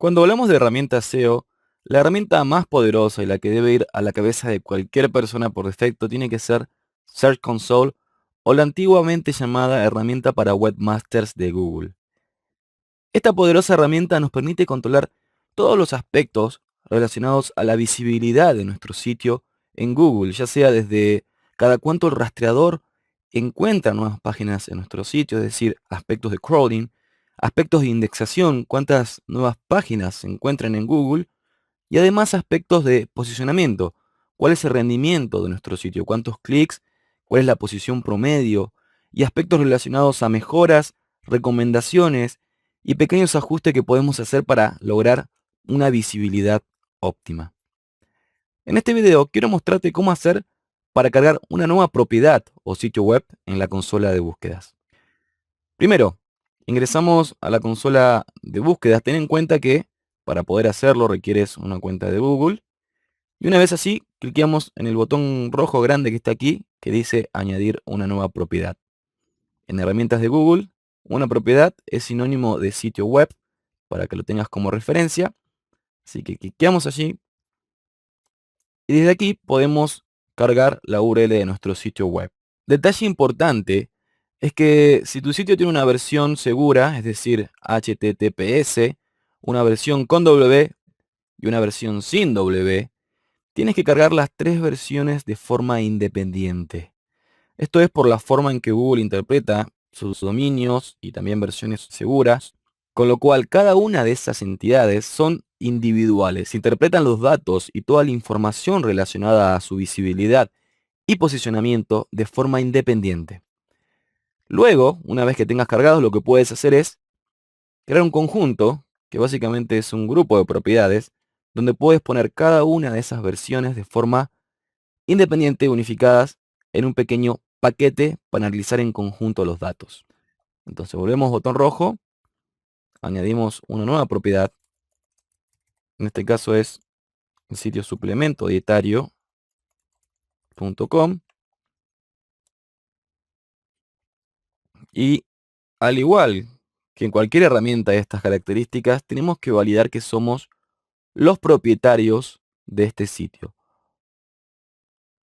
Cuando hablamos de herramientas SEO, la herramienta más poderosa y la que debe ir a la cabeza de cualquier persona por defecto tiene que ser Search Console o la antiguamente llamada herramienta para webmasters de Google. Esta poderosa herramienta nos permite controlar todos los aspectos relacionados a la visibilidad de nuestro sitio en Google, ya sea desde cada cuánto el rastreador encuentra nuevas páginas en nuestro sitio, es decir, aspectos de crawling, aspectos de indexación, cuántas nuevas páginas se encuentran en Google, y además aspectos de posicionamiento, cuál es el rendimiento de nuestro sitio, cuántos clics, cuál es la posición promedio, y aspectos relacionados a mejoras, recomendaciones y pequeños ajustes que podemos hacer para lograr una visibilidad óptima. En este video quiero mostrarte cómo hacer para cargar una nueva propiedad o sitio web en la consola de búsquedas. Primero, ingresamos a la consola de búsquedas. Ten en cuenta que para poder hacerlo requieres una cuenta de Google. Y una vez así, cliqueamos en el botón rojo grande que está aquí, que dice añadir una nueva propiedad. En herramientas de Google, una propiedad es sinónimo de sitio web, para que lo tengas como referencia. Así que cliqueamos allí y desde aquí podemos cargar la URL de nuestro sitio web. Detalle importante es que si tu sitio tiene una versión segura, es decir, HTTPS, una versión con W y una versión sin W, tienes que cargar las tres versiones de forma independiente. Esto es por la forma en que Google interpreta sus dominios y también versiones seguras, con lo cual cada una de esas entidades son individuales, interpretan los datos y toda la información relacionada a su visibilidad y posicionamiento de forma independiente. Luego, una vez que tengas cargados, lo que puedes hacer es crear un conjunto, que básicamente es un grupo de propiedades, donde puedes poner cada una de esas versiones de forma independiente, unificadas en un pequeño paquete para analizar en conjunto los datos. Entonces volvemos botón rojo, añadimos una nueva propiedad, en este caso es el sitio suplementodietario.com, y al igual que en cualquier herramienta de estas características, tenemos que validar que somos los propietarios de este sitio.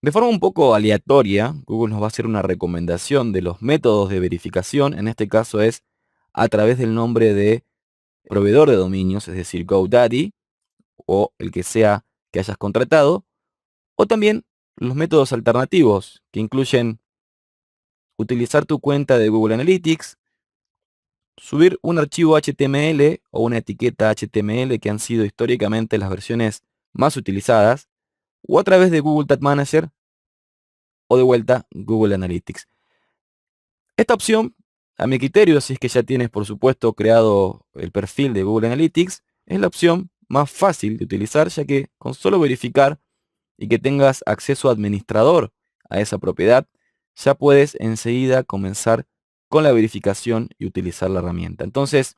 De forma un poco aleatoria, Google nos va a hacer una recomendación de los métodos de verificación. En este caso es a través del nombre de proveedor de dominios, es decir, GoDaddy, o el que sea que hayas contratado, o también los métodos alternativos, que incluyen utilizar tu cuenta de Google Analytics, subir un archivo HTML o una etiqueta HTML que han sido históricamente las versiones más utilizadas, o a través de Google Tag Manager o de vuelta Google Analytics. Esta opción, a mi criterio, si es que ya tienes por supuesto creado el perfil de Google Analytics, es la opción más fácil de utilizar, ya que con solo verificar y que tengas acceso administrador a esa propiedad, ya puedes enseguida comenzar con la verificación y utilizar la herramienta. Entonces,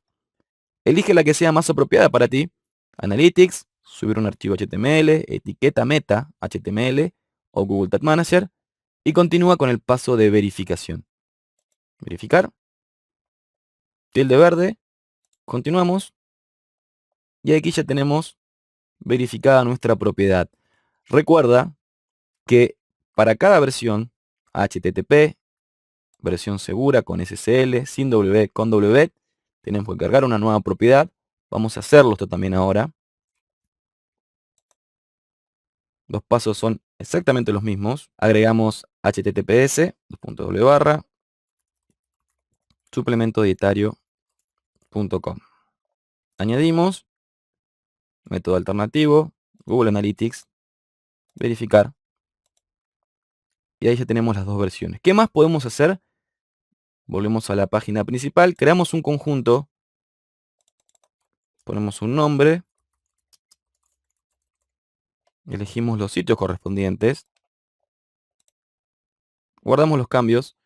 elige la que sea más apropiada para ti. Analytics, subir un archivo HTML, etiqueta meta HTML o Google Tag Manager, y continúa con el paso de verificación. Verificar, tilde verde, continuamos, y aquí ya tenemos verificada nuestra propiedad. Recuerda que para cada versión, HTTP, versión segura con SSL, sin W, con W, tenemos que cargar una nueva propiedad. Vamos a hacerlo esto también ahora. Los pasos son exactamente los mismos. Agregamos https suplementodietario.com. Añadimos método alternativo, Google Analytics, verificar, y ahí ya tenemos las dos versiones. ¿Qué más podemos hacer? Volvemos a la página principal, creamos un conjunto, ponemos un nombre, elegimos los sitios correspondientes, guardamos los cambios,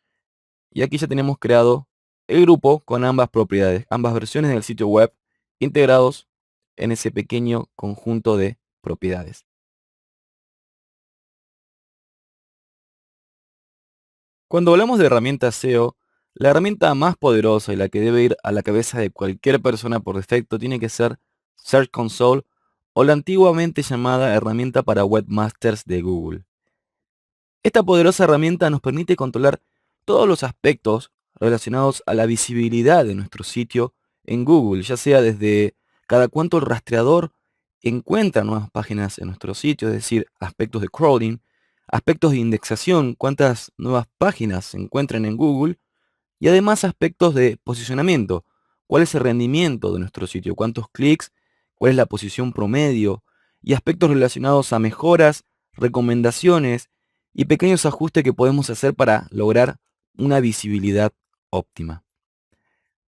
y aquí ya tenemos creado el grupo con ambas propiedades, ambas versiones del sitio web integrados en ese pequeño conjunto de propiedades. Cuando hablamos de herramientas SEO, la herramienta más poderosa y la que debe ir a la cabeza de cualquier persona por defecto tiene que ser Search Console o la antiguamente llamada herramienta para webmasters de Google. Esta poderosa herramienta nos permite controlar todos los aspectos relacionados a la visibilidad de nuestro sitio en Google, ya sea desde cada cuánto el rastreador encuentra nuevas páginas en nuestro sitio, es decir, aspectos de crawling, aspectos de indexación, cuántas nuevas páginas se encuentran en Google, y además aspectos de posicionamiento, cuál es el rendimiento de nuestro sitio, cuántos clics, cuál es la posición promedio, y aspectos relacionados a mejoras, recomendaciones y pequeños ajustes que podemos hacer para lograr una visibilidad óptima.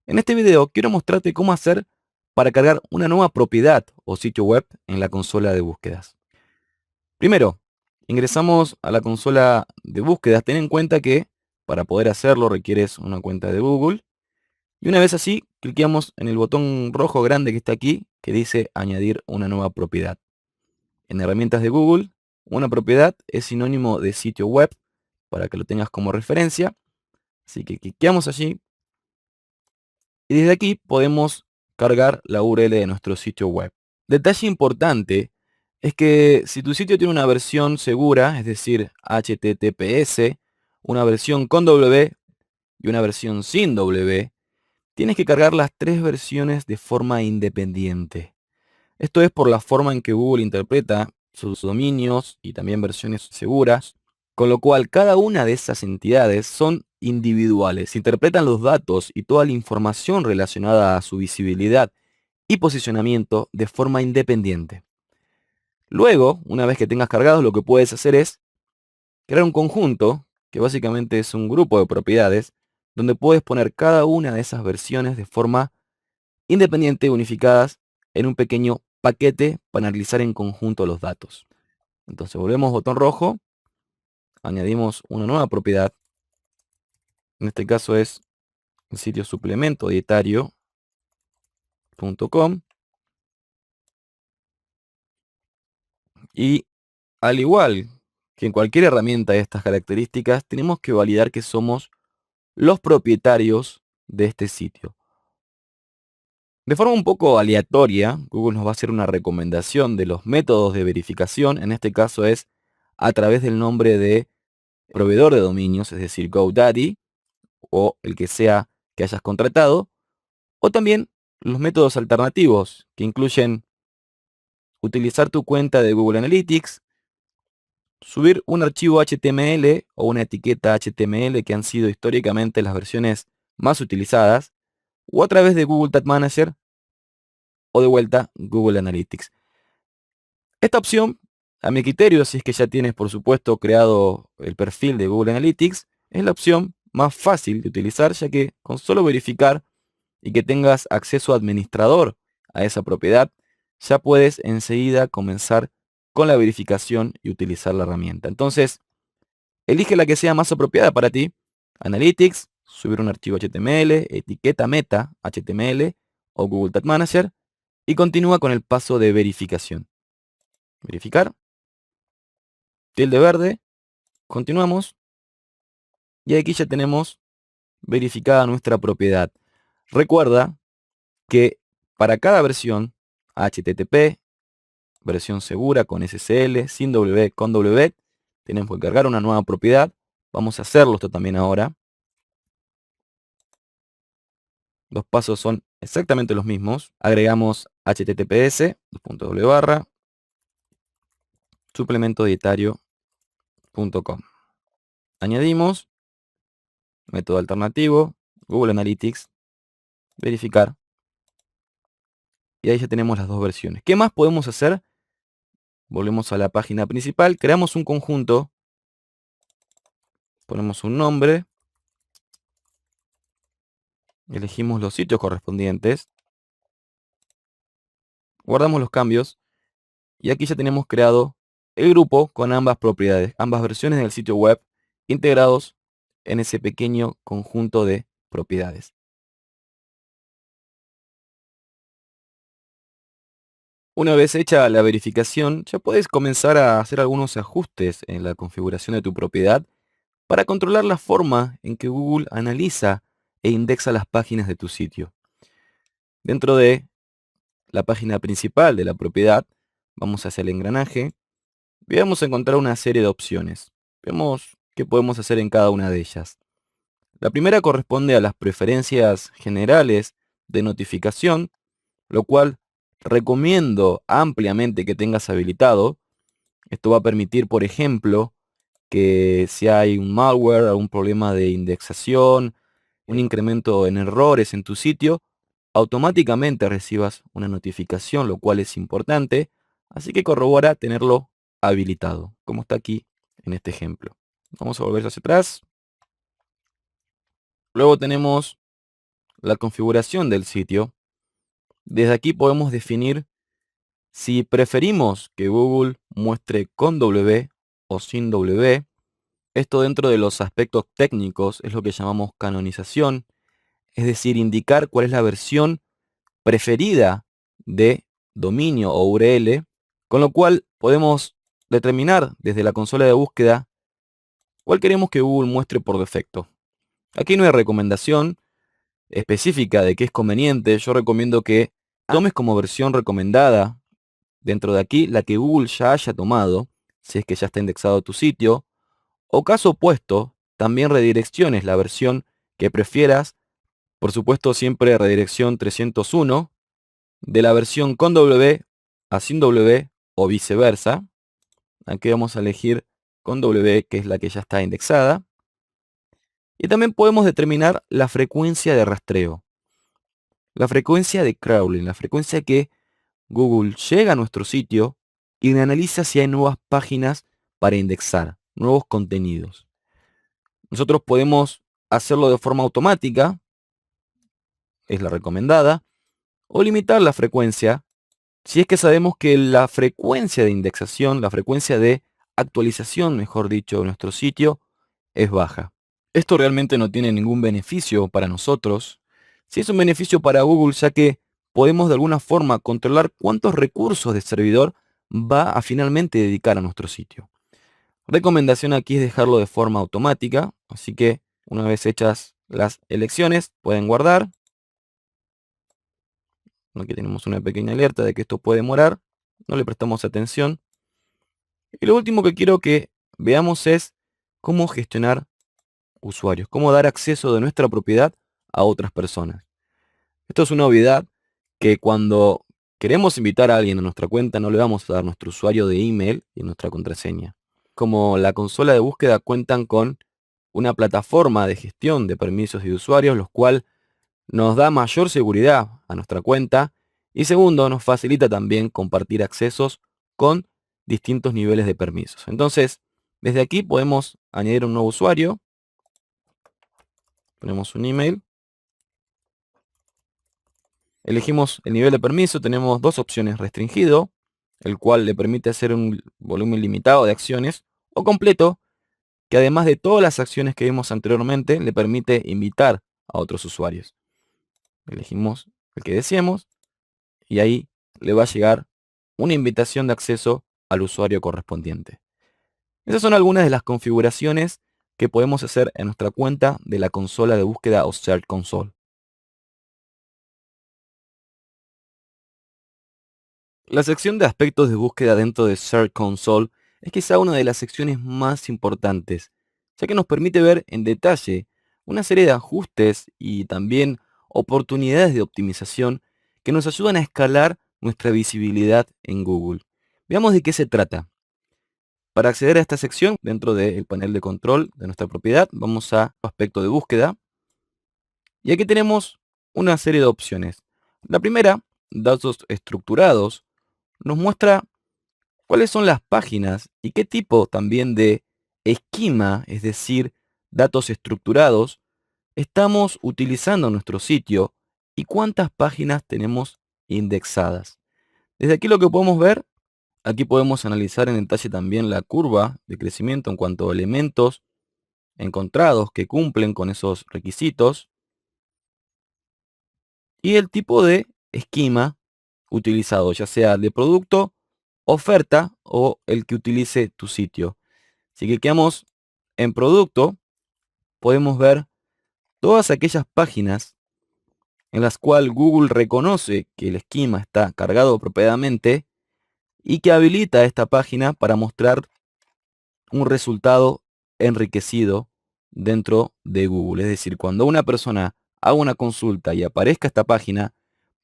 En este video quiero mostrarte cómo hacer para cargar una nueva propiedad o sitio web en la consola de búsquedas. Primero, ingresamos a la consola de búsquedas. Ten en cuenta que para poder hacerlo requieres una cuenta de Google. Y una vez así, cliqueamos en el botón rojo grande que está aquí, que dice añadir una nueva propiedad. En herramientas de Google, una propiedad es sinónimo de sitio web, para que lo tengas como referencia. Así que cliqueamos allí y desde aquí podemos cargar la URL de nuestro sitio web. Detalle importante es que si tu sitio tiene una versión segura, es decir, HTTPS, una versión con W y una versión sin W, tienes que cargar las tres versiones de forma independiente. Esto es por la forma en que Google interpreta sus dominios y también versiones seguras, con lo cual cada una de esas entidades son individuales, interpretan los datos y toda la información relacionada a su visibilidad y posicionamiento de forma independiente. Luego, una vez que tengas cargados, lo que puedes hacer es crear un conjunto, que básicamente es un grupo de propiedades, donde puedes poner cada una de esas versiones de forma independiente, unificadas en un pequeño paquete para analizar en conjunto los datos. Entonces volvemos botón rojo, añadimos una nueva propiedad, en este caso es el sitio suplemento dietario.com, y al igual que en cualquier herramienta de estas características, tenemos que validar que somos los propietarios de este sitio. De forma un poco aleatoria, Google nos va a hacer una recomendación de los métodos de verificación. En este caso es a través del nombre de proveedor de dominios, es decir, GoDaddy, o el que sea que hayas contratado, o también los métodos alternativos, que incluyen utilizar tu cuenta de Google Analytics, subir un archivo HTML o una etiqueta HTML que han sido históricamente las versiones más utilizadas, o a través de Google Tag Manager o de vuelta Google Analytics. Esta opción, a mi criterio, si es que ya tienes por supuesto creado el perfil de Google Analytics, es la opción más fácil de utilizar, ya que con solo verificar y que tengas acceso administrador a esa propiedad, ya puedes enseguida comenzar con la verificación y utilizar la herramienta. Entonces, elige la que sea más apropiada para ti. Analytics, subir un archivo HTML, etiqueta meta HTML o Google Tag Manager, y continúa con el paso de verificación. Verificar, tilde verde, continuamos, y aquí ya tenemos verificada nuestra propiedad. Recuerda que para cada versión, HTTP, versión segura con SSL, sin W, con W, tenemos que cargar una nueva propiedad. Vamos a hacerlo esto también ahora. Los pasos son exactamente los mismos. Agregamos https suplementodietario.com. Añadimos método alternativo, Google Analytics, verificar. Y ahí ya tenemos las dos versiones. ¿Qué más podemos hacer? Volvemos a la página principal, creamos un conjunto, ponemos un nombre, elegimos los sitios correspondientes, guardamos los cambios y aquí ya tenemos creado el grupo con ambas propiedades, ambas versiones del sitio web integrados en ese pequeño conjunto de propiedades. Una vez hecha la verificación, ya puedes comenzar a hacer algunos ajustes en la configuración de tu propiedad para controlar la forma en que Google analiza e indexa las páginas de tu sitio. Dentro de la página principal de la propiedad, vamos hacia el engranaje y vamos a encontrar una serie de opciones. Veamos qué podemos hacer en cada una de ellas. La primera corresponde a las preferencias generales de notificación, lo cual recomiendo ampliamente que tengas habilitado. Esto va a permitir, por ejemplo, que si hay un malware, algún problema de indexación, un incremento en errores en tu sitio, automáticamente recibas una notificación, lo cual es importante. Así que corrobora tenerlo habilitado, como está aquí en este ejemplo. Vamos a volver hacia atrás. Luego tenemos la configuración del sitio. Desde aquí podemos definir si preferimos que Google muestre con W o sin W. Esto dentro de los aspectos técnicos es lo que llamamos canonización, es decir, indicar cuál es la versión preferida de dominio o URL, con lo cual podemos determinar desde la consola de búsqueda cuál queremos que Google muestre por defecto. Aquí no hay recomendación específica de qué es conveniente. Yo recomiendo que tomes como versión recomendada dentro de aquí la que Google ya haya tomado, si es que ya está indexado tu sitio, o caso opuesto, también redirecciones la versión que prefieras, por supuesto siempre redirección 301, de la versión con W a sin W o viceversa. Aquí vamos a elegir con W, que es la que ya está indexada. Y también podemos determinar la frecuencia de rastreo, la frecuencia de crawling, la frecuencia que Google llega a nuestro sitio y analiza si hay nuevas páginas para indexar, nuevos contenidos. Nosotros podemos hacerlo de forma automática, es la recomendada, o limitar la frecuencia si es que sabemos que la frecuencia de indexación, la frecuencia de actualización, mejor dicho, de nuestro sitio es baja. Esto realmente no tiene ningún beneficio para nosotros. Sí es un beneficio para Google, ya que podemos de alguna forma controlar cuántos recursos de servidor va a finalmente dedicar a nuestro sitio. Recomendación aquí es dejarlo de forma automática, así que una vez hechas las elecciones pueden guardar. Aquí tenemos una pequeña alerta de que esto puede demorar, no le prestamos atención. Y lo último que quiero que veamos es cómo gestionar usuarios, cómo dar acceso de nuestra propiedad a otras personas. Esto es una obviedad que cuando queremos invitar a alguien a nuestra cuenta no le vamos a dar nuestro usuario de email y nuestra contraseña. Como la consola de búsqueda cuentan con una plataforma de gestión de permisos y de usuarios, los cual nos da mayor seguridad a nuestra cuenta y segundo, nos facilita también compartir accesos con distintos niveles de permisos. Entonces, desde aquí podemos añadir un nuevo usuario, ponemos un email, elegimos el nivel de permiso, tenemos dos opciones: restringido, el cual le permite hacer un volumen limitado de acciones, o completo, que además de todas las acciones que vimos anteriormente, le permite invitar a otros usuarios. Elegimos el que deseemos y ahí le va a llegar una invitación de acceso al usuario correspondiente. Esas son algunas de las configuraciones que podemos hacer en nuestra cuenta de la consola de búsqueda o Search Console. La sección de aspectos de búsqueda dentro de Search Console es quizá una de las secciones más importantes, ya que nos permite ver en detalle una serie de ajustes y también oportunidades de optimización que nos ayudan a escalar nuestra visibilidad en Google. Veamos de qué se trata. Para acceder a esta sección, dentro del panel de control de nuestra propiedad, vamos a aspecto de búsqueda. Y aquí tenemos una serie de opciones. La primera, datos estructurados, nos muestra cuáles son las páginas y qué tipo también de esquema, es decir, datos estructurados, estamos utilizando en nuestro sitio y cuántas páginas tenemos indexadas. Desde aquí lo que podemos ver, aquí podemos analizar en detalle también la curva de crecimiento en cuanto a elementos encontrados que cumplen con esos requisitos y el tipo de esquema utilizado, ya sea de producto, oferta o el que utilice tu sitio. Si clicamos en producto, podemos ver todas aquellas páginas en las cuales Google reconoce que el esquema está cargado apropiadamente y que habilita esta página para mostrar un resultado enriquecido dentro de Google. Es decir, cuando una persona haga una consulta y aparezca esta página,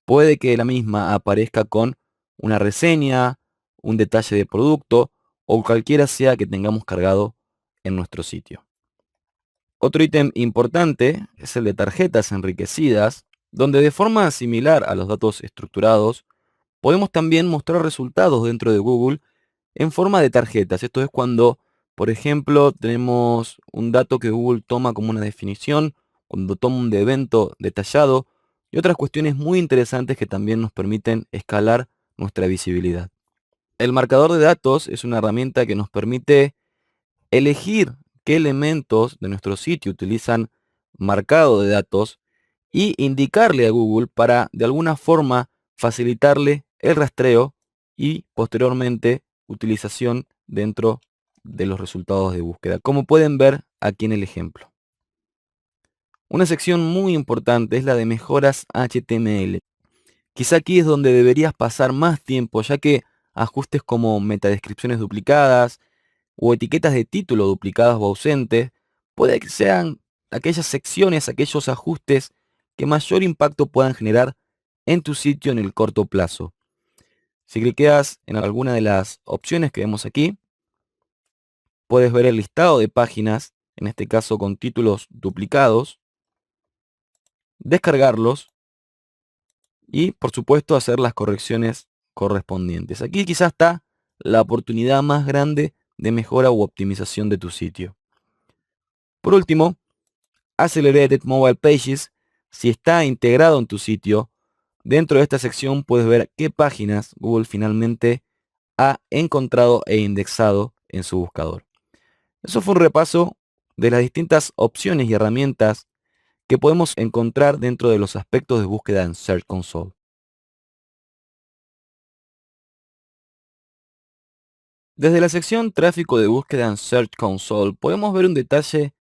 puede que la misma aparezca con una reseña, un detalle de producto o cualquiera sea que tengamos cargado en nuestro sitio. Otro ítem importante es el de tarjetas enriquecidas, donde de forma similar a los datos estructurados, podemos también mostrar resultados dentro de Google en forma de tarjetas. Esto es cuando, por ejemplo, tenemos un dato que Google toma como una definición, cuando toma un evento detallado y otras cuestiones muy interesantes que también nos permiten escalar nuestra visibilidad. El marcador de datos es una herramienta que nos permite elegir qué elementos de nuestro sitio utilizan marcado de datos y indicarle a Google para de alguna forma facilitarle el rastreo y posteriormente utilización dentro de los resultados de búsqueda, como pueden ver aquí en el ejemplo. Una sección muy importante es la de mejoras HTML. Quizá aquí es donde deberías pasar más tiempo, ya que ajustes como metadescripciones duplicadas, o etiquetas de título duplicadas o ausentes, puede que sean aquellas secciones, aquellos ajustes que mayor impacto puedan generar en tu sitio en el corto plazo. Si cliqueas en alguna de las opciones que vemos aquí, puedes ver el listado de páginas, en este caso con títulos duplicados, descargarlos y, por supuesto, hacer las correcciones correspondientes. Aquí quizás está la oportunidad más grande de mejora u optimización de tu sitio. Por último, Accelerated Mobile Pages, si está integrado en tu sitio, dentro de esta sección puedes ver qué páginas Google finalmente ha encontrado e indexado en su buscador. Eso fue un repaso de las distintas opciones y herramientas que podemos encontrar dentro de los aspectos de búsqueda en Search Console. Desde la sección Tráfico de búsqueda en Search Console podemos ver un detalle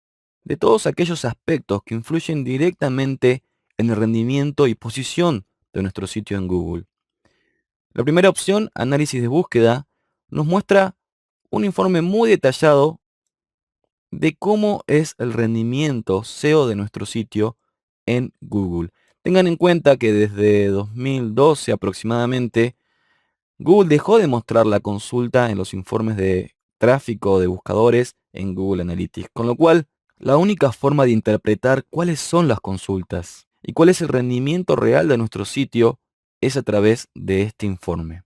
de todos aquellos aspectos que influyen directamente en el rendimiento y posición de nuestro sitio en Google. La primera opción, análisis de búsqueda, nos muestra un informe muy detallado de cómo es el rendimiento SEO de nuestro sitio en Google. Tengan en cuenta que desde 2012 aproximadamente, Google dejó de mostrar la consulta en los informes de tráfico de buscadores en Google Analytics, con lo cual la única forma de interpretar cuáles son las consultas y cuál es el rendimiento real de nuestro sitio es a través de este informe.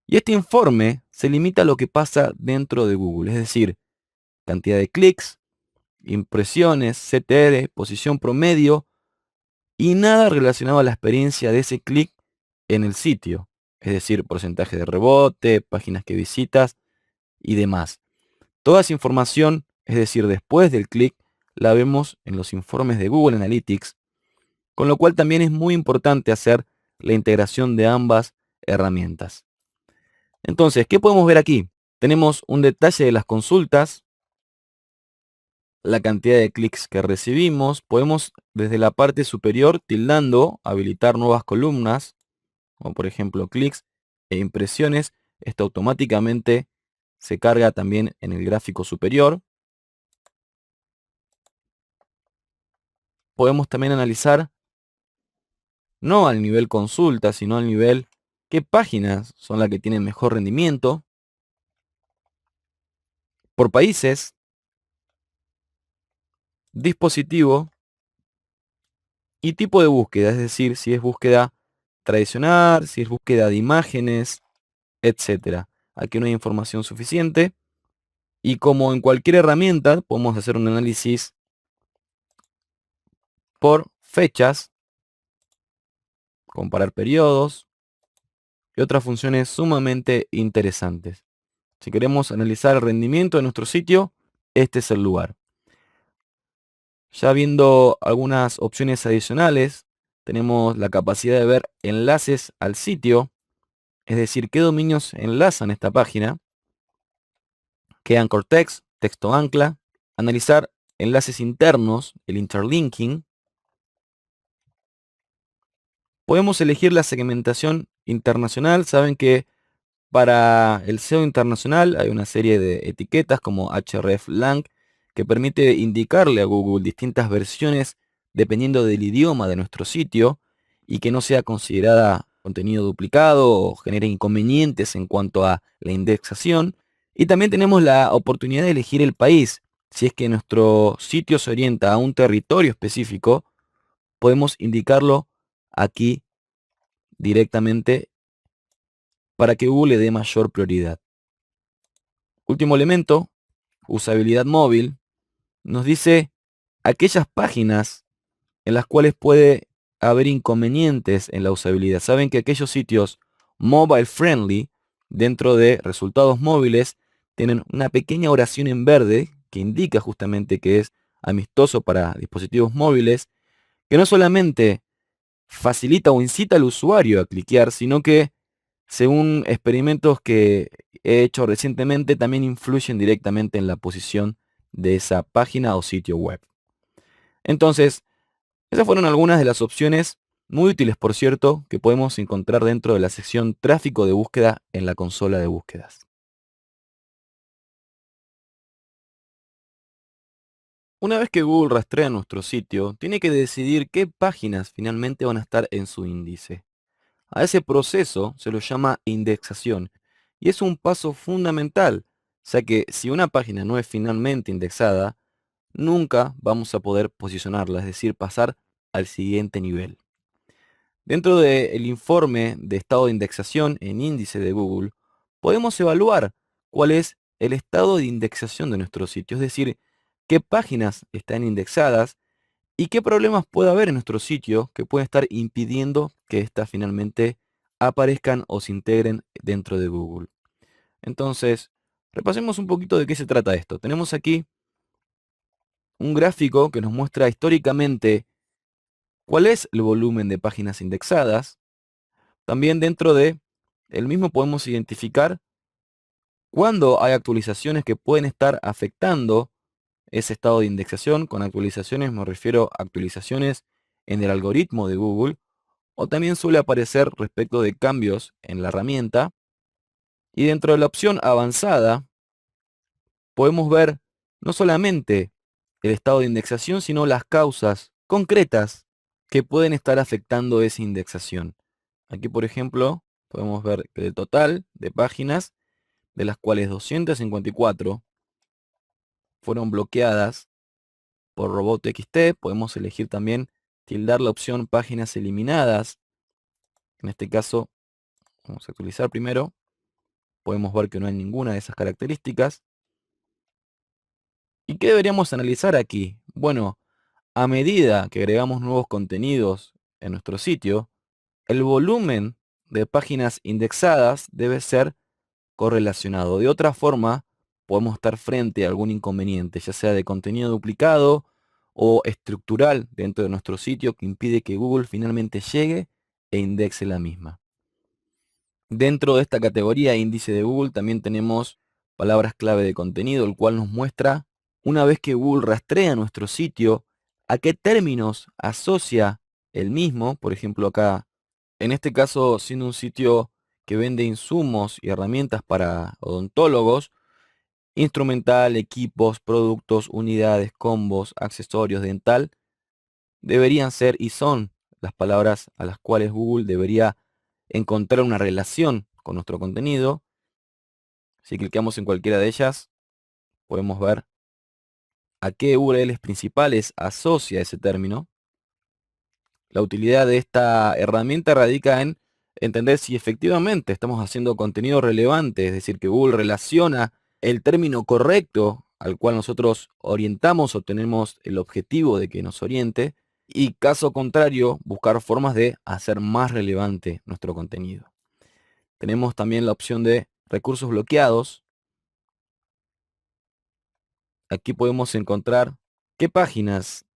Y este informe se limita a lo que pasa dentro de Google, es decir, cantidad de clics, impresiones, CTR, posición promedio y nada relacionado a la experiencia de ese clic en el sitio, es decir, porcentaje de rebote, páginas que visitas y demás. Toda esa información, es decir, después del clic, la vemos en los informes de Google Analytics, con lo cual también es muy importante hacer la integración de ambas herramientas. Entonces, ¿qué podemos ver aquí? Tenemos un detalle de las consultas, la cantidad de clics que recibimos. Podemos desde la parte superior, tildando, habilitar nuevas columnas, como por ejemplo clics e impresiones. Esto automáticamente se carga también en el gráfico superior. Podemos también analizar, no al nivel consulta, sino al nivel qué páginas son las que tienen mejor rendimiento, por países, dispositivo y tipo de búsqueda, es decir, si es búsqueda tradicional, si es búsqueda de imágenes, etcétera. Aquí no hay información suficiente y como en cualquier herramienta podemos hacer un análisis por fechas, comparar periodos y otras funciones sumamente interesantes. Si queremos analizar el rendimiento de nuestro sitio, este es el lugar. Ya viendo algunas opciones adicionales, tenemos la capacidad de ver enlaces al sitio, es decir, qué dominios enlazan esta página, qué anchor text, texto ancla, analizar enlaces internos, el interlinking, Podemos elegir la segmentación internacional. Saben que para el SEO internacional hay una serie de etiquetas como hreflang que permite indicarle a Google distintas versiones dependiendo del idioma de nuestro sitio y que no sea considerada contenido duplicado o genere inconvenientes en cuanto a la indexación. Y también tenemos la oportunidad de elegir el país. Si es que nuestro sitio se orienta a un territorio específico, podemos indicarlo aquí directamente para que Google le dé mayor prioridad. Último elemento, usabilidad móvil, nos dice aquellas páginas en las cuales puede haber inconvenientes en la usabilidad. Saben que aquellos sitios mobile friendly dentro de resultados móviles tienen una pequeña oración en verde que indica justamente que es amistoso para dispositivos móviles, que no solamente facilita o incita al usuario a cliquear, sino que, según experimentos que he hecho recientemente, también influyen directamente en la posición de esa página o sitio web. Entonces, esas fueron algunas de las opciones, muy útiles por cierto, que podemos encontrar dentro de la sección tráfico de búsqueda en la consola de búsquedas. Una vez que Google rastrea nuestro sitio, tiene que decidir qué páginas finalmente van a estar en su índice. A ese proceso se lo llama indexación y es un paso fundamental, ya que si una página no es finalmente indexada, nunca vamos a poder posicionarla, es decir, pasar al siguiente nivel. Dentro del informe de estado de indexación en índice de Google, podemos evaluar cuál es el estado de indexación de nuestro sitio, es decir, qué páginas están indexadas y qué problemas puede haber en nuestro sitio que pueden estar impidiendo que éstas finalmente aparezcan o se integren dentro de Google. Entonces, repasemos un poquito de qué se trata esto. Tenemos aquí un gráfico que nos muestra históricamente cuál es el volumen de páginas indexadas. También dentro de el mismo podemos identificar cuándo hay actualizaciones que pueden estar afectando ese estado de indexación. Con actualizaciones me refiero a actualizaciones en el algoritmo de Google, o también suele aparecer respecto de cambios en la herramienta. Y dentro de la opción avanzada podemos ver no solamente el estado de indexación, sino las causas concretas que pueden estar afectando esa indexación. Aquí, por ejemplo, podemos ver que el total de páginas, de las cuales 254 fueron bloqueadas por RobotXT, podemos elegir también tildar la opción páginas eliminadas. En este caso, vamos a actualizar primero. Podemos ver que no hay ninguna de esas características. ¿Y qué deberíamos analizar aquí? Bueno, a medida que agregamos nuevos contenidos en nuestro sitio, el volumen de páginas indexadas debe ser correlacionado. De otra forma, podemos estar frente a algún inconveniente, ya sea de contenido duplicado o estructural dentro de nuestro sitio que impide que Google finalmente llegue e indexe la misma. Dentro de esta categoría índice de Google también tenemos palabras clave de contenido, el cual nos muestra, una vez que Google rastrea nuestro sitio, a qué términos asocia el mismo. Por ejemplo, acá, en este caso, siendo un sitio que vende insumos y herramientas para odontólogos, instrumental, equipos, productos, unidades, combos, accesorios, dental, deberían ser y son las palabras a las cuales Google debería encontrar una relación con nuestro contenido. Si clicamos en cualquiera de ellas, podemos ver a qué URLs principales asocia ese término. La utilidad de esta herramienta radica en entender si efectivamente estamos haciendo contenido relevante, es decir, que Google relaciona el término correcto al cual nosotros orientamos o tenemos el objetivo de que nos oriente, y caso contrario, buscar formas de hacer más relevante nuestro contenido. Tenemos también la opción de recursos bloqueados. Aquí podemos encontrar qué páginas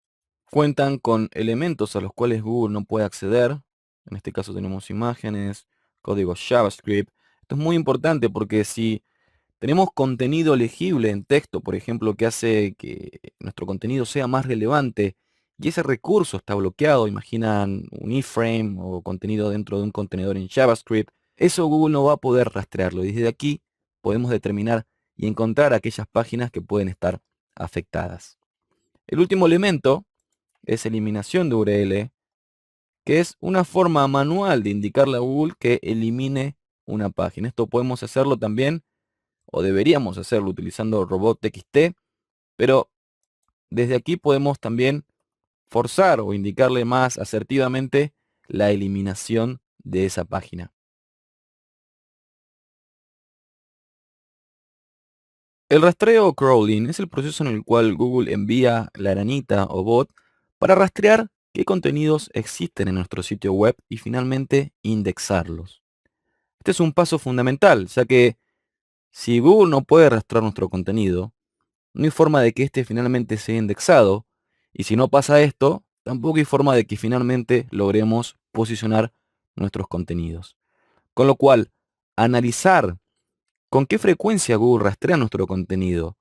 cuentan con elementos a los cuales Google no puede acceder. En este caso tenemos imágenes, código JavaScript. Esto es muy importante porque si tenemos contenido legible en texto, por ejemplo, que hace que nuestro contenido sea más relevante y ese recurso está bloqueado, imaginan un iframe o contenido dentro de un contenedor en JavaScript, eso Google no va a poder rastrearlo. Y desde aquí podemos determinar y encontrar aquellas páginas que pueden estar afectadas. El último elemento es eliminación de URL, que es una forma manual de indicarle a Google que elimine una página. Esto podemos hacerlo también, o deberíamos hacerlo utilizando robot.txt, pero desde aquí podemos también forzar o indicarle más asertivamente la eliminación de esa página. El rastreo o crawling es el proceso en el cual Google envía la aranita o bot para rastrear qué contenidos existen en nuestro sitio web y finalmente indexarlos. Este es un paso fundamental, ya que si Google no puede rastrear nuestro contenido, no hay forma de que éste finalmente sea indexado, y si no pasa esto, tampoco hay forma de que finalmente logremos posicionar nuestros contenidos. Con lo cual, analizar con qué frecuencia Google rastrea nuestro contenido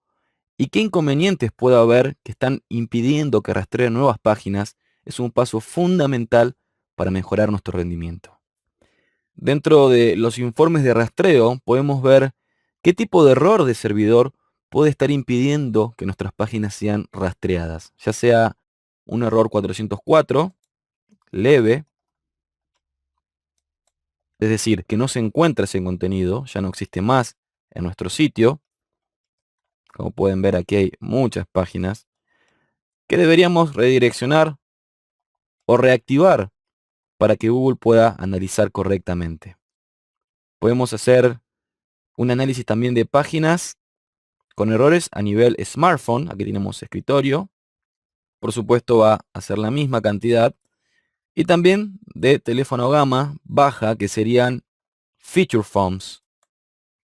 y qué inconvenientes puede haber que están impidiendo que rastree nuevas páginas es un paso fundamental para mejorar nuestro rendimiento. Dentro de los informes de rastreo podemos ver qué tipo de error de servidor puede estar impidiendo que nuestras páginas sean rastreadas, ya sea un error 404, leve, es decir, que no se encuentra ese contenido, ya no existe más en nuestro sitio. Como pueden ver, aquí hay muchas páginas que deberíamos redireccionar o reactivar para que Google pueda analizar correctamente. Podemos hacer un análisis también de páginas con errores a nivel smartphone. Aquí tenemos escritorio. Por supuesto va a ser la misma cantidad. Y también de teléfono gama baja, que serían feature phones,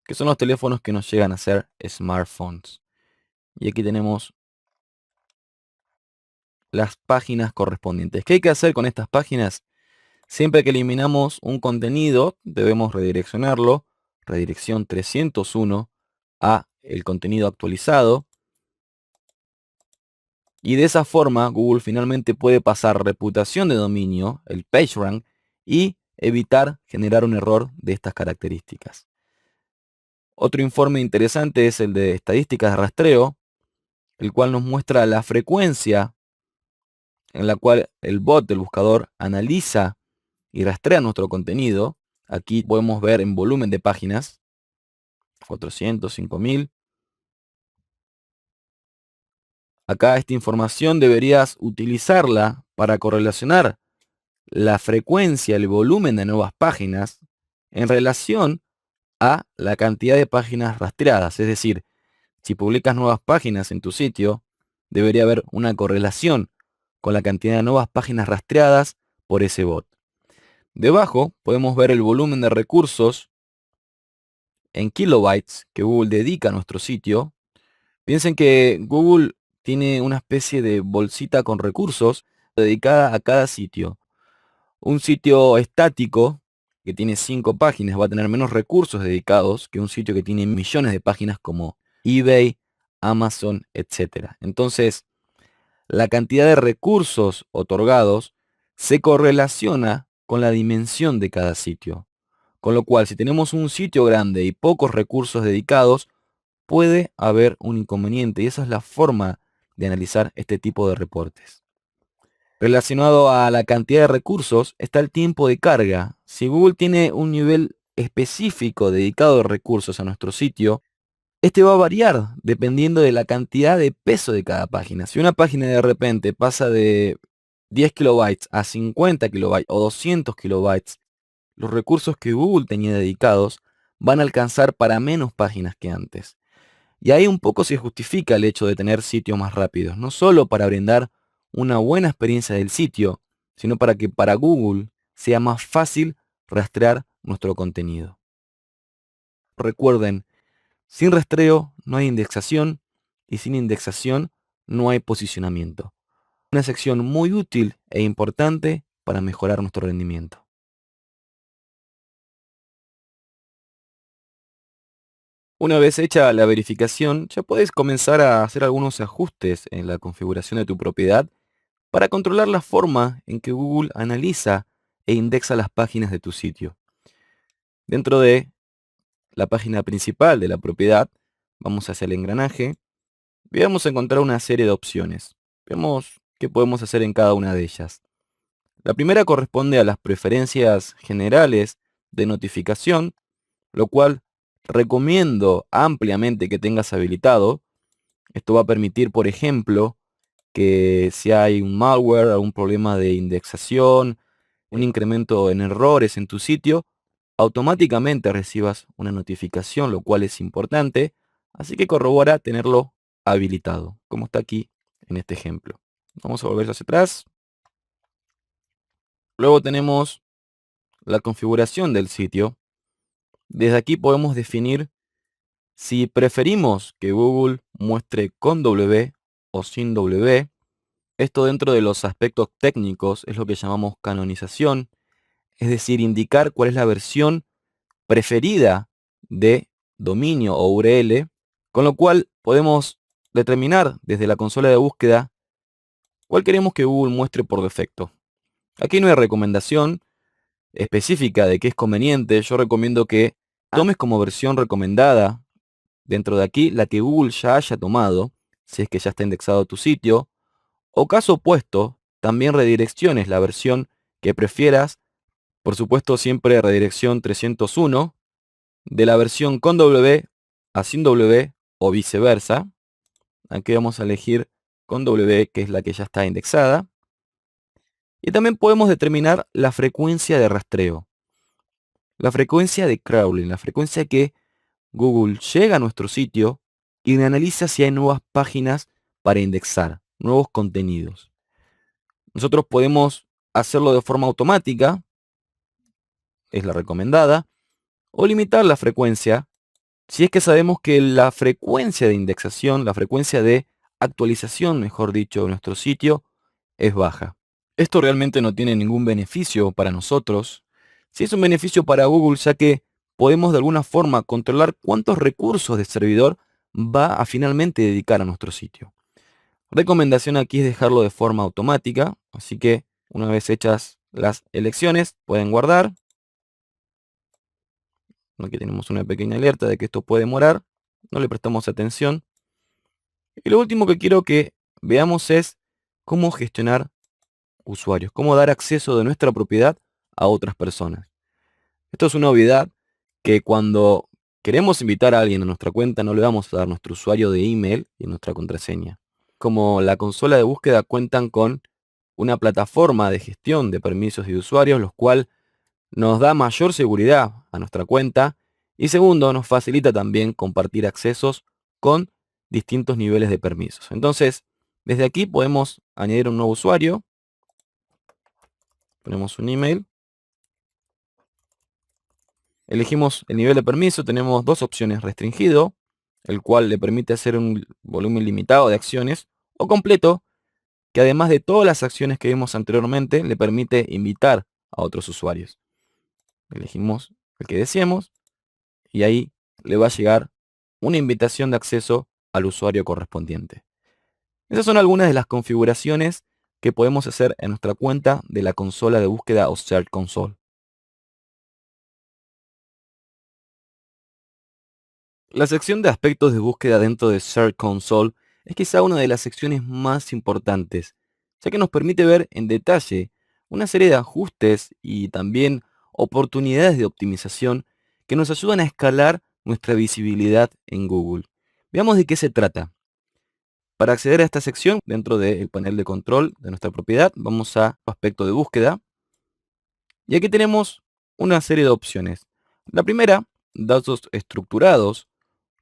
que son los teléfonos que nos llegan a ser smartphones. Y aquí tenemos las páginas correspondientes. ¿Qué hay que hacer con estas páginas? Siempre que eliminamos un contenido, debemos redireccionarlo, redirección 301, a el contenido actualizado. Y de esa forma, Google finalmente puede pasar reputación de dominio, el PageRank, y evitar generar un error de estas características. Otro informe interesante es el de estadísticas de rastreo, el cual nos muestra la frecuencia en la cual el bot del buscador analiza y rastrea nuestro contenido. Aquí podemos ver en volumen de páginas, 400, 5000. Acá esta información deberías utilizarla para correlacionar la frecuencia, el volumen de nuevas páginas en relación a la cantidad de páginas rastreadas. Es decir, si publicas nuevas páginas en tu sitio, debería haber una correlación con la cantidad de nuevas páginas rastreadas por ese bot. Debajo podemos ver el volumen de recursos en kilobytes que Google dedica a nuestro sitio. Piensen que Google tiene una especie de bolsita con recursos dedicada a cada sitio. Un sitio estático que tiene 5 páginas va a tener menos recursos dedicados que un sitio que tiene millones de páginas como eBay, Amazon, etc. Entonces, la cantidad de recursos otorgados se correlaciona con la dimensión de cada sitio. Con lo cual, si tenemos un sitio grande y pocos recursos dedicados, puede haber un inconveniente, y esa es la forma de analizar este tipo de reportes. Relacionado a la cantidad de recursos está el tiempo de carga. Si Google tiene un nivel específico dedicado de recursos a nuestro sitio, este va a variar dependiendo de la cantidad de peso de cada página. Si una página de repente pasa de 10 kilobytes a 50 kilobytes o 200 kilobytes, los recursos que Google tenía dedicados van a alcanzar para menos páginas que antes. Y ahí un poco se justifica el hecho de tener sitios más rápidos, no solo para brindar una buena experiencia del sitio, sino para que para Google sea más fácil rastrear nuestro contenido. Recuerden, sin rastreo no hay indexación y sin indexación no hay posicionamiento. Una sección muy útil e importante para mejorar nuestro rendimiento. Una vez hecha la verificación, ya puedes comenzar a hacer algunos ajustes en la configuración de tu propiedad para controlar la forma en que Google analiza e indexa las páginas de tu sitio. Dentro de la página principal de la propiedad, vamos hacia el engranaje y vamos a encontrar una serie de opciones. Veamos qué podemos hacer en cada una de ellas. La primera corresponde a las preferencias generales de notificación, lo cual recomiendo ampliamente que tengas habilitado. Esto va a permitir, por ejemplo, que si hay un malware, algún problema de indexación, un incremento en errores en tu sitio, automáticamente recibas una notificación, lo cual es importante. Así que corrobora tenerlo habilitado, como está aquí en este ejemplo. Vamos a volver hacia atrás. Luego tenemos la configuración del sitio. Desde aquí podemos definir si preferimos que Google muestre con W o sin W. Esto dentro de los aspectos técnicos es lo que llamamos canonización, es decir, indicar cuál es la versión preferida de dominio o URL, con lo cual podemos determinar desde la consola de búsqueda cuál queremos que Google muestre por defecto. Aquí no hay recomendación específica de qué es conveniente. Yo recomiendo que tomes como versión recomendada dentro de aquí la que Google ya haya tomado, si es que ya está indexado tu sitio, o caso opuesto, también redirecciones la versión que prefieras, por supuesto siempre redirección 301, de la versión con W a sin W o viceversa. Aquí vamos a elegir con W, que es la que ya está indexada. Y también podemos determinar la frecuencia de rastreo, la frecuencia de crawling, la frecuencia que Google llega a nuestro sitio y analiza si hay nuevas páginas para indexar, nuevos contenidos. Nosotros podemos hacerlo de forma automática, es la recomendada, o limitar la frecuencia si es que sabemos que la frecuencia de indexación, la frecuencia de actualización, mejor dicho, de nuestro sitio es baja. Esto realmente no tiene ningún beneficio para nosotros. Sí es un beneficio para Google, ya que podemos de alguna forma controlar cuántos recursos de servidor va a finalmente dedicar a nuestro sitio. Recomendación aquí es dejarlo de forma automática, así que una vez hechas las elecciones, pueden guardar. Aquí tenemos una pequeña alerta de que esto puede demorar, no le prestamos atención. Y lo último que quiero que veamos es cómo gestionar usuarios, cómo dar acceso de nuestra propiedad a otras personas. Esto es una obviedad que cuando queremos invitar a alguien a nuestra cuenta no le vamos a dar nuestro usuario de email y nuestra contraseña. Como la consola de búsqueda cuentan con una plataforma de gestión de permisos y de usuarios, los cual nos da mayor seguridad a nuestra cuenta y segundo, nos facilita también compartir accesos con distintos niveles de permisos. Entonces, desde aquí podemos añadir un nuevo usuario, ponemos un email, elegimos el nivel de permiso, tenemos dos opciones: restringido, el cual le permite hacer un volumen limitado de acciones, o completo, que además de todas las acciones que vimos anteriormente, le permite invitar a otros usuarios. Elegimos el que deseemos y ahí le va a llegar una invitación de acceso al usuario correspondiente. Esas son algunas de las configuraciones que podemos hacer en nuestra cuenta de la consola de búsqueda o Search Console. La sección de aspectos de búsqueda dentro de Search Console es quizá una de las secciones más importantes, ya que nos permite ver en detalle una serie de ajustes y también oportunidades de optimización que nos ayudan a escalar nuestra visibilidad en Google. Veamos de qué se trata. Para acceder a esta sección, dentro del panel de control de nuestra propiedad, vamos a aspecto de búsqueda. Y aquí tenemos una serie de opciones. La primera, datos estructurados,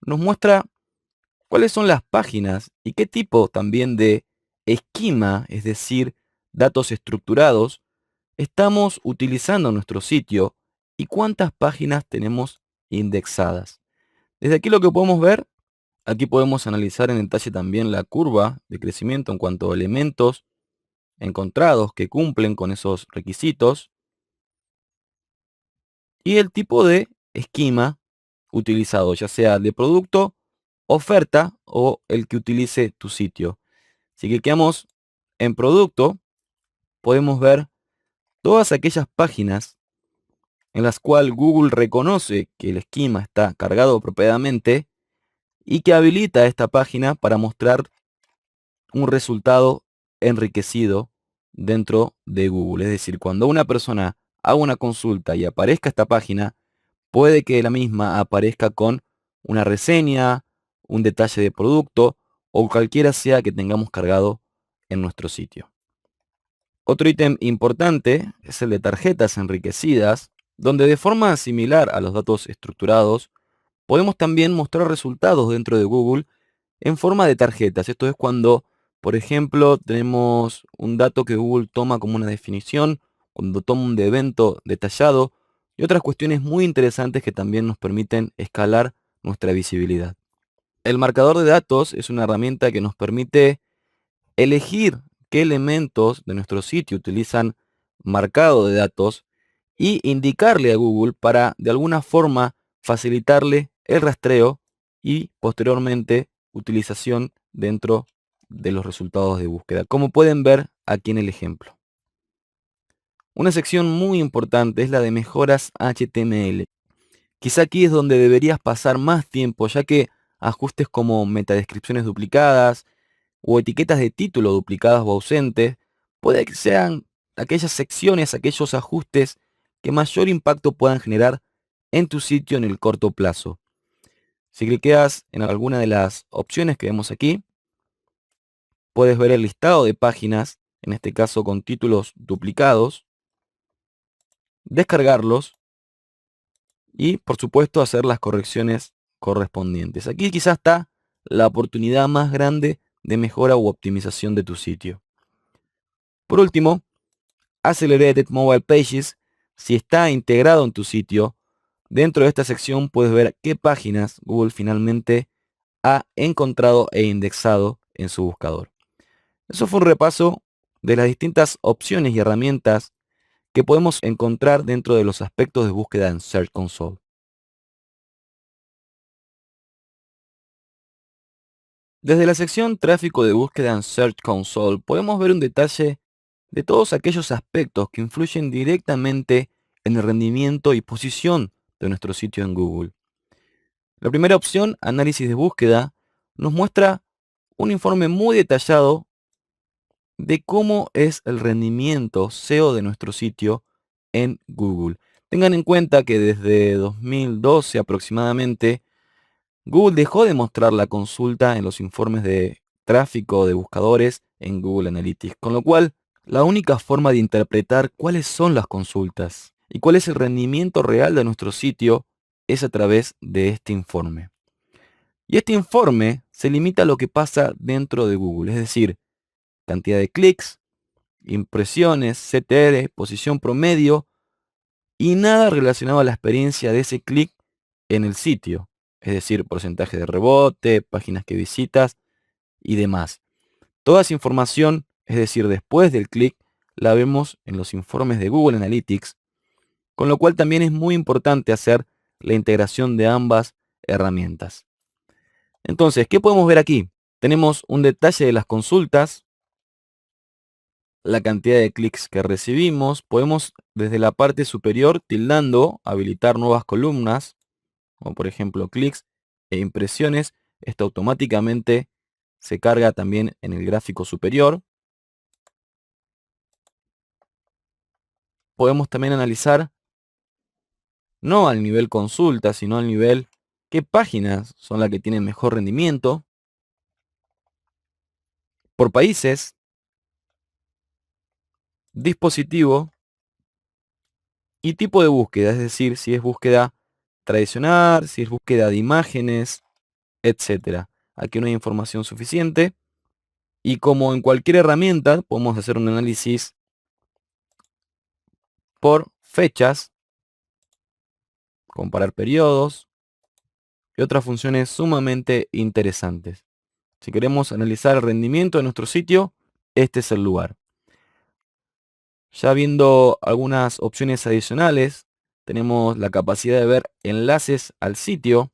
nos muestra cuáles son las páginas y qué tipo también de esquema, es decir, datos estructurados, estamos utilizando en nuestro sitio y cuántas páginas tenemos indexadas. Desde aquí lo que podemos ver, aquí podemos analizar en detalle también la curva de crecimiento en cuanto a elementos encontrados que cumplen con esos requisitos y el tipo de esquema utilizado, ya sea de producto, oferta o el que utilice tu sitio. Si clicamos en producto, podemos ver todas aquellas páginas en las cuales Google reconoce que el esquema está cargado apropiadamente y que habilita esta página para mostrar un resultado enriquecido dentro de Google. Es decir, cuando una persona haga una consulta y aparezca esta página, puede que la misma aparezca con una reseña, un detalle de producto o cualquiera sea que tengamos cargado en nuestro sitio. Otro ítem importante es el de tarjetas enriquecidas, donde de forma similar a los datos estructurados, podemos también mostrar resultados dentro de Google en forma de tarjetas. Esto es cuando, por ejemplo, tenemos un dato que Google toma como una definición, cuando toma un evento detallado y otras cuestiones muy interesantes que también nos permiten escalar nuestra visibilidad. El marcador de datos es una herramienta que nos permite elegir qué elementos de nuestro sitio utilizan marcado de datos y indicarle a Google para de alguna forma facilitarle el rastreo y posteriormente utilización dentro de los resultados de búsqueda, como pueden ver aquí en el ejemplo. Una sección muy importante es la de mejoras HTML. Quizá aquí es donde deberías pasar más tiempo, ya que ajustes como metadescripciones duplicadas o etiquetas de título duplicadas o ausentes, puede que sean aquellas secciones, aquellos ajustes que mayor impacto puedan generar en tu sitio en el corto plazo. Si cliqueas en alguna de las opciones que vemos aquí, puedes ver el listado de páginas, en este caso con títulos duplicados, descargarlos y, por supuesto, hacer las correcciones correspondientes. Aquí quizás está la oportunidad más grande de mejora u optimización de tu sitio. Por último, Accelerated Mobile Pages, si está integrado en tu sitio, dentro de esta sección puedes ver qué páginas Google finalmente ha encontrado e indexado en su buscador. Eso fue un repaso de las distintas opciones y herramientas que podemos encontrar dentro de los aspectos de búsqueda en Search Console. Desde la sección Tráfico de búsqueda en Search Console podemos ver un detalle de todos aquellos aspectos que influyen directamente en el rendimiento y posición de nuestro sitio en Google. La primera opción, análisis de búsqueda, nos muestra un informe muy detallado de cómo es el rendimiento SEO de nuestro sitio en Google. Tengan en cuenta que desde 2012 aproximadamente, Google dejó de mostrar la consulta en los informes de tráfico de buscadores en Google Analytics, con lo cual la única forma de interpretar cuáles son las consultas y cuál es el rendimiento real de nuestro sitio es a través de este informe. Y este informe se limita a lo que pasa dentro de Google, es decir, cantidad de clics, impresiones, CTR, posición promedio y nada relacionado a la experiencia de ese clic en el sitio, es decir, porcentaje de rebote, páginas que visitas y demás. Toda esa información, es decir, después del clic, la vemos en los informes de Google Analytics, con lo cual también es muy importante hacer la integración de ambas herramientas. Entonces, ¿qué podemos ver aquí? Tenemos un detalle de las consultas, la cantidad de clics que recibimos. Podemos desde la parte superior, tildando, habilitar nuevas columnas, como por ejemplo clics e impresiones. Esto automáticamente se carga también en el gráfico superior. Podemos también analizar, no al nivel consulta, sino al nivel qué páginas son las que tienen mejor rendimiento, por países, dispositivo y tipo de búsqueda, es decir, si es búsqueda tradicional, si es búsqueda de imágenes, etcétera. Aquí no hay información suficiente y como en cualquier herramienta podemos hacer un análisis por fechas, comparar periodos y otras funciones sumamente interesantes. Si queremos analizar el rendimiento de nuestro sitio, este es el lugar. Ya viendo algunas opciones adicionales, tenemos la capacidad de ver enlaces al sitio,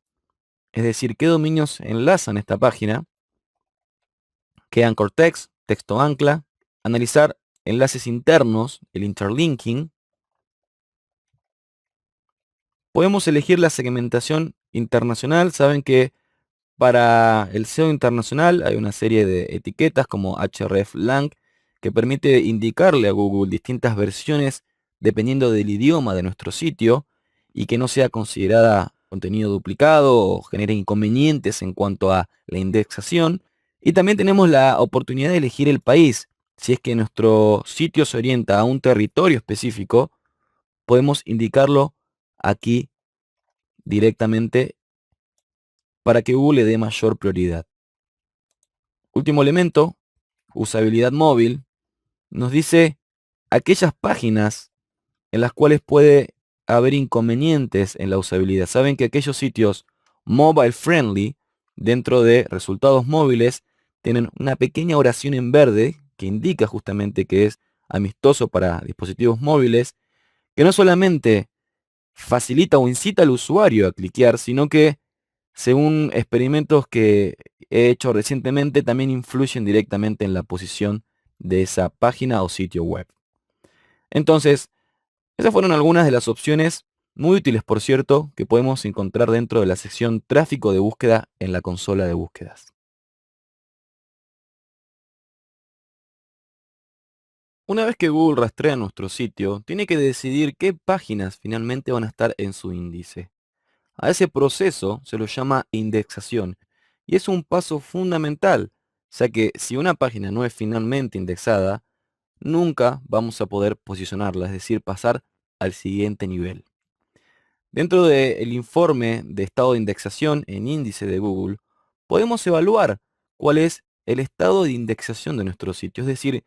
es decir, qué dominios enlazan esta página, qué anchor text, texto ancla, analizar enlaces internos, el interlinking, podemos elegir la segmentación internacional. Saben que para el SEO internacional hay una serie de etiquetas como hreflang que permite indicarle a Google distintas versiones dependiendo del idioma de nuestro sitio y que no sea considerada contenido duplicado o genere inconvenientes en cuanto a la indexación. Y también tenemos la oportunidad de elegir el país. Si es que nuestro sitio se orienta a un territorio específico, podemos indicarlo aquí directamente para que Google le dé mayor prioridad. Último elemento, usabilidad móvil, nos dice aquellas páginas en las cuales puede haber inconvenientes en la usabilidad. Saben que aquellos sitios mobile friendly dentro de resultados móviles tienen una pequeña oración en verde que indica justamente que es amistoso para dispositivos móviles, que no solamente facilita o incita al usuario a cliquear, sino que, según experimentos que he hecho recientemente, también influyen directamente en la posición de esa página o sitio web. Entonces, esas fueron algunas de las opciones, muy útiles por cierto, que podemos encontrar dentro de la sección tráfico de búsqueda en la consola de búsquedas. Una vez que Google rastrea nuestro sitio, tiene que decidir qué páginas finalmente van a estar en su índice. A ese proceso se lo llama indexación y es un paso fundamental, ya que si una página no es finalmente indexada, nunca vamos a poder posicionarla, es decir, pasar al siguiente nivel. Dentro del informe de estado de indexación en índice de Google, podemos evaluar cuál es el estado de indexación de nuestro sitio, es decir,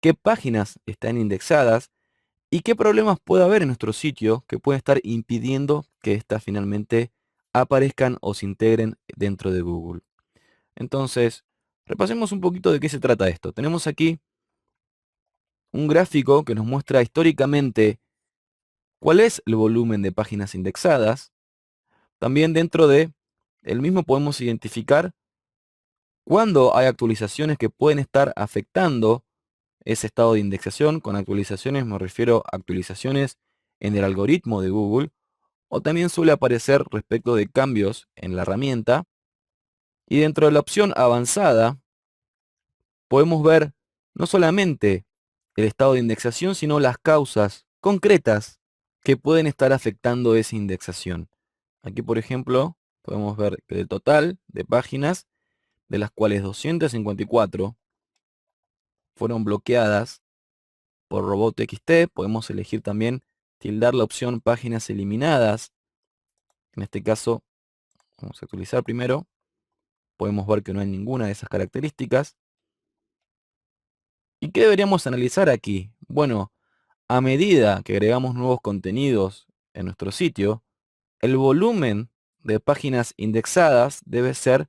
qué páginas están indexadas y qué problemas puede haber en nuestro sitio que pueden estar impidiendo que éstas finalmente aparezcan o se integren dentro de Google. Entonces, repasemos un poquito de qué se trata esto. Tenemos aquí un gráfico que nos muestra históricamente cuál es el volumen de páginas indexadas. También dentro de el mismo podemos identificar cuándo hay actualizaciones que pueden estar afectando ese estado de indexación. Con actualizaciones me refiero a actualizaciones en el algoritmo de Google, o también suele aparecer respecto de cambios en la herramienta. Y dentro de la opción avanzada podemos ver no solamente el estado de indexación, sino las causas concretas que pueden estar afectando esa indexación. Aquí, por ejemplo, podemos ver que del total de páginas, de las cuales 254 fueron bloqueadas por robot.txt, podemos elegir también tildar la opción páginas eliminadas. En este caso, vamos a actualizar primero. Podemos ver que no hay ninguna de esas características. ¿Y qué deberíamos analizar aquí? Bueno, a medida que agregamos nuevos contenidos en nuestro sitio, el volumen de páginas indexadas debe ser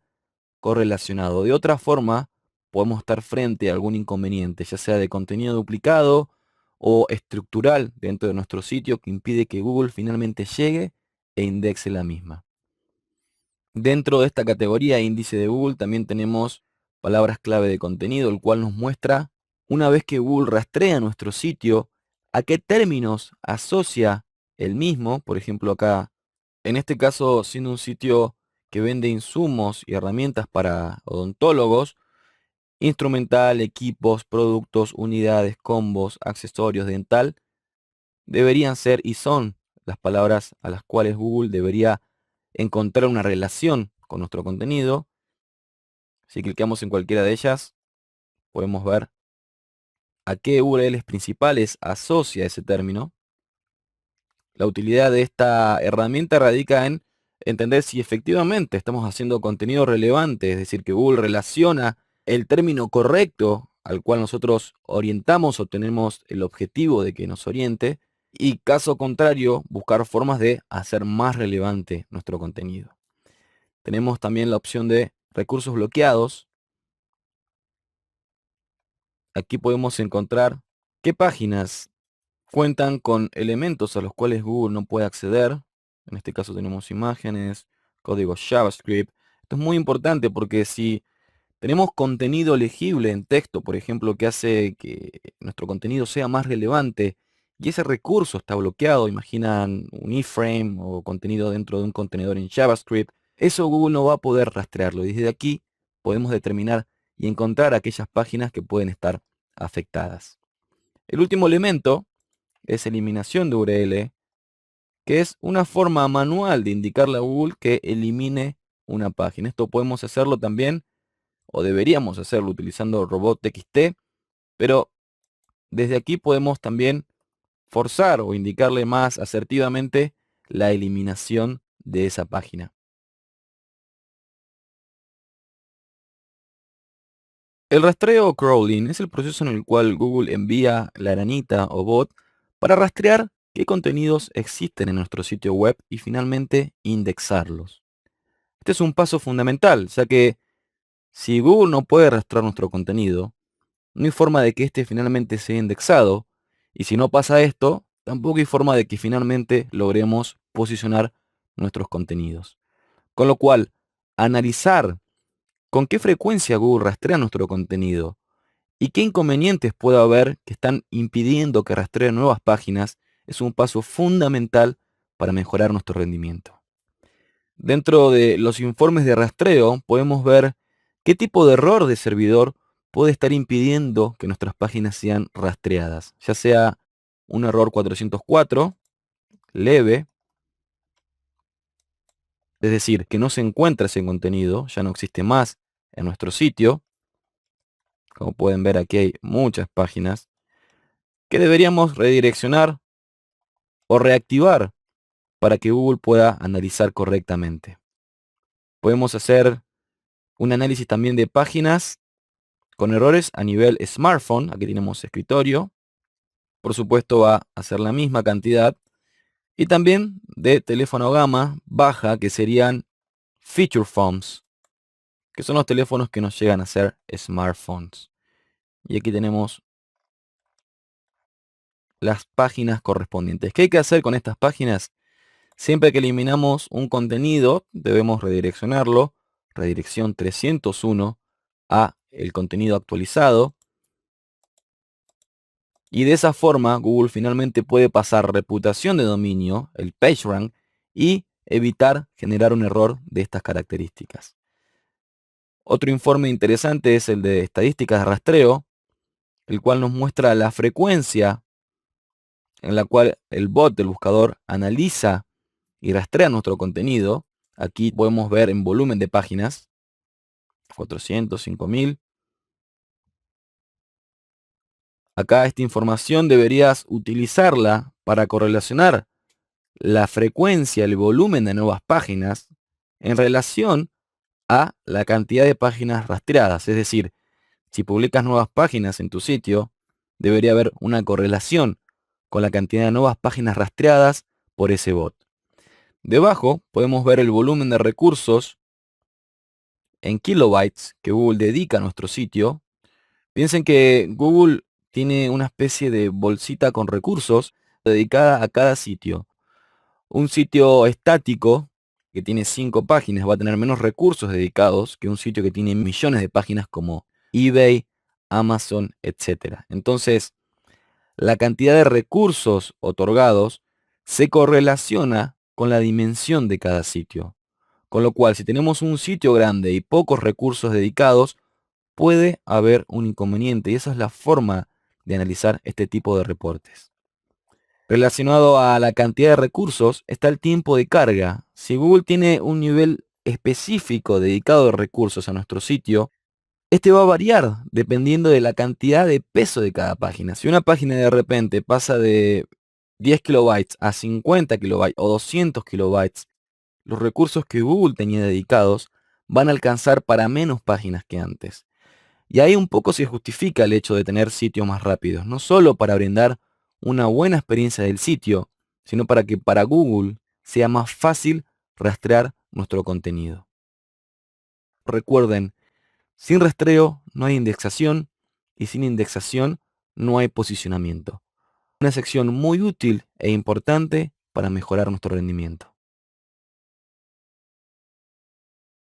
correlacionado. De otra forma, podemos estar frente a algún inconveniente, ya sea de contenido duplicado o estructural dentro de nuestro sitio que impide que Google finalmente llegue e indexe la misma. Dentro de esta categoría índice de Google también tenemos palabras clave de contenido, el cual nos muestra, una vez que Google rastrea nuestro sitio, a qué términos asocia el mismo. Por ejemplo, acá, en este caso, siendo un sitio que vende insumos y herramientas para odontólogos, instrumental, equipos, productos, unidades, combos, accesorios, dental, deberían ser y son las palabras a las cuales Google debería encontrar una relación con nuestro contenido. Si clicamos en cualquiera de ellas, podemos ver a qué URLs principales asocia ese término. La utilidad de esta herramienta radica en entender si efectivamente estamos haciendo contenido relevante, es decir, que Google relaciona el término correcto al cual nosotros orientamos o tenemos el objetivo de que nos oriente, y caso contrario, buscar formas de hacer más relevante nuestro contenido. Tenemos también la opción de recursos bloqueados. Aquí podemos encontrar qué páginas cuentan con elementos a los cuales Google no puede acceder. En este caso tenemos imágenes, código JavaScript. Esto es muy importante porque si Tenemos contenido legible en texto, por ejemplo, que hace que nuestro contenido sea más relevante y ese recurso está bloqueado. Imaginan un iframe o contenido dentro de un contenedor en JavaScript. Eso Google no va a poder rastrearlo. Desde aquí podemos determinar y encontrar aquellas páginas que pueden estar afectadas. El último elemento es eliminación de URL, que es una forma manual de indicarle a Google que elimine una página. Esto podemos hacerlo también, o deberíamos hacerlo utilizando robot.txt, pero desde aquí podemos también forzar o indicarle más asertivamente la eliminación de esa página. El rastreo o crawling es el proceso en el cual Google envía la aranita o bot para rastrear qué contenidos existen en nuestro sitio web y finalmente indexarlos. Este es un paso fundamental, ya que si Google no puede rastrear nuestro contenido, no hay forma de que éste finalmente sea indexado, y si no pasa esto, tampoco hay forma de que finalmente logremos posicionar nuestros contenidos. Con lo cual, analizar con qué frecuencia Google rastrea nuestro contenido y qué inconvenientes puede haber que están impidiendo que rastree nuevas páginas es un paso fundamental para mejorar nuestro rendimiento. Dentro de los informes de rastreo podemos ver qué tipo de error de servidor puede estar impidiendo que nuestras páginas sean rastreadas, ya sea un error 404, leve, es decir, que no se encuentra ese contenido, ya no existe más en nuestro sitio. Como pueden ver, aquí hay muchas páginas que deberíamos redireccionar o reactivar para que Google pueda analizar correctamente. Podemos hacer un análisis también de páginas con errores a nivel smartphone. Aquí tenemos escritorio. Por supuesto va a ser la misma cantidad. Y también de teléfono gama baja, que serían feature phones, que son los teléfonos que nos llegan a ser smartphones. Y aquí tenemos las páginas correspondientes. ¿Qué hay que hacer con estas páginas? Siempre que eliminamos un contenido, debemos redireccionarlo, redirección 301, a el contenido actualizado. Y de esa forma, Google finalmente puede pasar reputación de dominio, el PageRank, y evitar generar un error de estas características. Otro informe interesante es el de estadísticas de rastreo, el cual nos muestra la frecuencia en la cual el bot del buscador analiza y rastrea nuestro contenido. Aquí podemos ver en volumen de páginas, 400, 5000. Acá esta información deberías utilizarla para correlacionar la frecuencia, el volumen de nuevas páginas en relación a la cantidad de páginas rastreadas. Es decir, si publicas nuevas páginas en tu sitio, debería haber una correlación con la cantidad de nuevas páginas rastreadas por ese bot. Debajo podemos ver el volumen de recursos en kilobytes que Google dedica a nuestro sitio. Piensen que Google tiene una especie de bolsita con recursos dedicada a cada sitio. Un sitio estático que tiene 5 páginas va a tener menos recursos dedicados que un sitio que tiene millones de páginas como eBay, Amazon, etc. Entonces, la cantidad de recursos otorgados se correlaciona con la dimensión de cada sitio. Con lo cual, si tenemos un sitio grande y pocos recursos dedicados, puede haber un inconveniente, y esa es la forma de analizar este tipo de reportes. Relacionado a la cantidad de recursos está el tiempo de carga. Si Google tiene un nivel específico dedicado de recursos a nuestro sitio, este va a variar dependiendo de la cantidad de peso de cada página. Si una página de repente pasa de 10 kilobytes a 50 kilobytes o 200 kilobytes, los recursos que Google tenía dedicados van a alcanzar para menos páginas que antes. Y ahí un poco se justifica el hecho de tener sitios más rápidos, no solo para brindar una buena experiencia del sitio, sino para que para Google sea más fácil rastrear nuestro contenido. Recuerden, sin rastreo no hay indexación y sin indexación no hay posicionamiento. Una sección muy útil e importante para mejorar nuestro rendimiento.